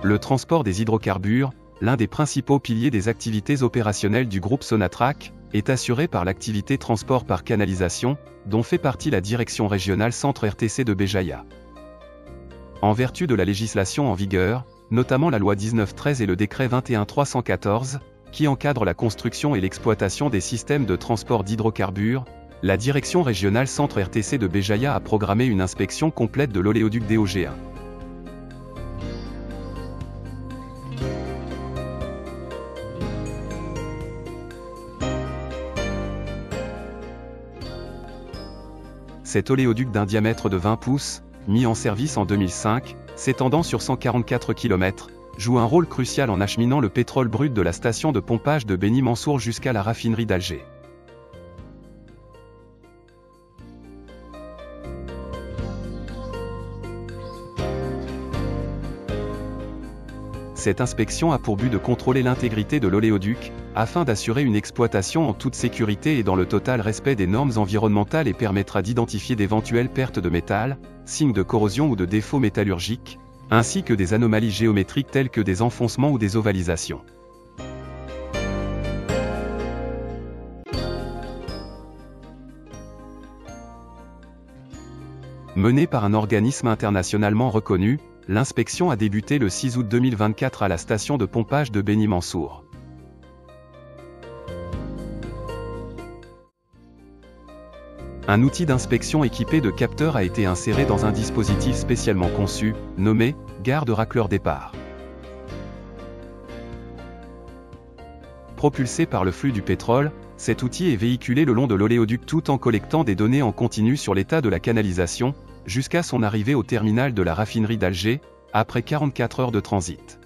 Le transport des hydrocarbures, l'un des principaux piliers des activités opérationnelles du groupe Sonatrach, est assuré par l'activité transport par canalisation, dont fait partie la direction régionale Centre RTC de Béjaïa. En vertu de la législation en vigueur, notamment la loi 1913 et le décret 21-314, qui encadrent la construction et l'exploitation des systèmes de transport d'hydrocarbures, la direction régionale Centre RTC de Béjaïa a programmé une inspection complète de l'oléoduc DOG1. Cet oléoduc d'un diamètre de 20 pouces, mis en service en 2005, s'étendant sur 144 km, joue un rôle crucial en acheminant le pétrole brut de la station de pompage de Beni Mansour jusqu'à la raffinerie d'Alger. Cette inspection a pour but de contrôler l'intégrité de l'oléoduc, afin d'assurer une exploitation en toute sécurité et dans le total respect des normes environnementales et permettra d'identifier d'éventuelles pertes de métal, signes de corrosion ou de défauts métallurgiques, ainsi que des anomalies géométriques telles que des enfoncements ou des ovalisations. Menée par un organisme internationalement reconnu, l'inspection a débuté le 6 août 2024 à la station de pompage de Beni Mansour. Un outil d'inspection équipé de capteurs a été inséré dans un dispositif spécialement conçu, nommé « garde racleur départ ». Propulsé par le flux du pétrole, cet outil est véhiculé le long de l'oléoduc tout en collectant des données en continu sur l'état de la canalisation, jusqu'à son arrivée au terminal de la raffinerie d'Alger, après 44 heures de transit.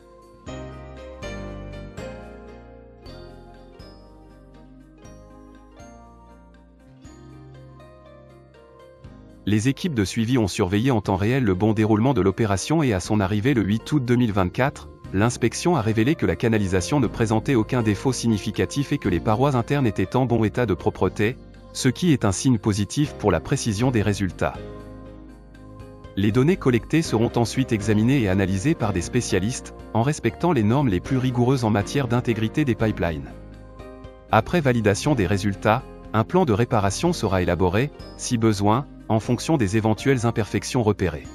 Les équipes de suivi ont surveillé en temps réel le bon déroulement de l'opération et à son arrivée le 8 août 2024, l'inspection a révélé que la canalisation ne présentait aucun défaut significatif et que les parois internes étaient en bon état de propreté, ce qui est un signe positif pour la précision des résultats. Les données collectées seront ensuite examinées et analysées par des spécialistes, en respectant les normes les plus rigoureuses en matière d'intégrité des pipelines. Après validation des résultats, un plan de réparation sera élaboré, si besoin, en fonction des éventuelles imperfections repérées.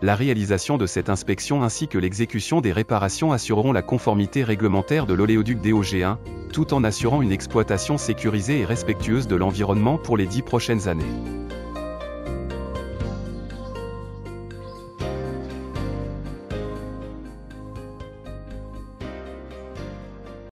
La réalisation de cette inspection ainsi que l'exécution des réparations assureront la conformité réglementaire de l'oléoduc DOG1, tout en assurant une exploitation sécurisée et respectueuse de l'environnement pour les 10 prochaines années.